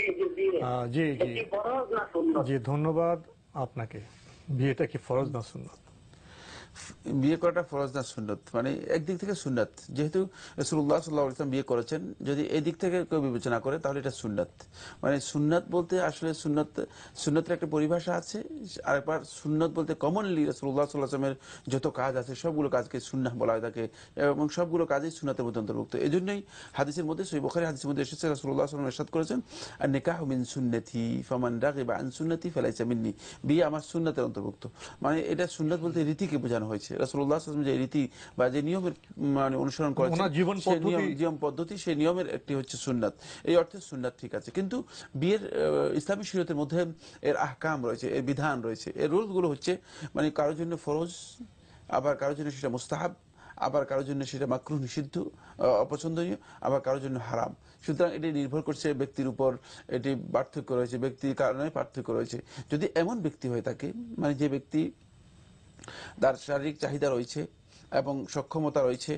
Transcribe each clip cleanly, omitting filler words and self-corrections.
এই যে বিয়ে, জি জি এটি ফরজ না সুন্নত? জি, ধন্যবাদ আপনাকে। বিয়েটা কি ফরজ না সুন্নত? বিয়ে করাটা ফরজ না সুন্নত, মানে একদিক থেকে সুন্নাত, যেহেতু রাসূলুল্লাহ সাল্লাল্লাহু আলাইহি ওয়াসাল্লাম বিয়ে করেছেন, যদি এই দিক থেকে কেউ বিবেচনা করে তাহলে এটা সুন্নাত। মানে সুন্নাত বলতে আসলে সুন্নতের একটা পরিভাষা আছে। আরেকবার সুন্নত বলতে কমনলি রাসূলুল্লাহ সাল্লাল্লাহু আলাইহি ওয়াসাল্লামের যত কাজ আছে সবগুলো কাজকে সুন্নাহ বলা হয় থাকে, এবং সবগুলো কাজই সুন্নাতের মধ্যে অন্তর্ভুক্ত। এই জন্যই হাদিসের মধ্যে, সহিহ বুখারী হাদিসের মধ্যে এসেছে, রাসূলুল্লাহ সাল্লাল্লাহু আলাইহি ওয়াসাল্লাম ইরশাদ করেছেন, আর নিকাহু মিন সুন্নতি ফামান রাগিবা আন সুন্নতি ফালাইসা মিন্নি। বিয়ে আমার সুন্নাতের অন্তর্ভুক্ত। মানে এটা সুন্নাত বলতে রীতিকে বোঝানো হয়েছে। রাসূলুল্লাহ সাল্লাল্লাহু আলাইহি ওয়াসাল্লাম যে রীতি বা যে নিয়মের মানে অনুসরণ করেছেন, ওনার জীবন সেই পদ্ধতি। জীবন পদ্ধতি, সেই নিয়মের একটি হচ্ছে সুন্নাত। এই অর্থে সুন্নাত ঠিক আছে, কিন্তু বিয়ের ইসলামী শরীয়তের মধ্যে এর আহকাম রয়েছে, এর বিধান রয়েছে, এর রুলসগুলো হচ্ছে মানে কারোর জন্য ফরজ, আবার কারোর জন্য সেটা মুস্তাহাব, আবার কারোর জন্য সেটা মাকরুহ নিষিদ্ধ অপছন্দনীয়, আবার কারোর জন্য হারাম। সুতরাং এটি নির্ভর করছে ব্যক্তির উপর, এটি পার্থক্য রয়েছে, ব্যক্তির কারণে পার্থক্য রয়েছে। যদি এমন ব্যক্তি হয়ে থাকে, মানে যে ব্যক্তি তার শারীরিক চাহিদা রয়েছে এবং সক্ষমতা রয়েছে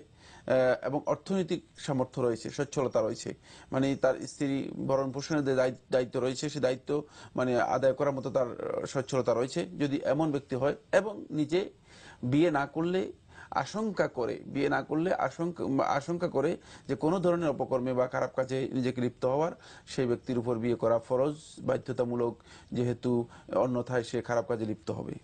এবং অর্থনৈতিক সামর্থ্য রয়েছে, সচ্ছলতা রয়েছে, মানে তার স্ত্রী ভরণ পোষণের যে দায়িত্ব রয়েছে, সে দায়িত্ব মানে আদায় করার মতো তার সচ্ছলতা রয়েছে, যদি এমন ব্যক্তি হয় এবং নিজে বিয়ে না করলে আশঙ্কা করে যে কোনো ধরনের অপকর্মে বা খারাপ কাজে নিজেকে লিপ্ত হওয়ার, সেই ব্যক্তির উপর বিয়ে করা ফরজ, বাধ্যতামূলক, যেহেতু অন্যথায় সে খারাপ কাজে লিপ্ত হবে।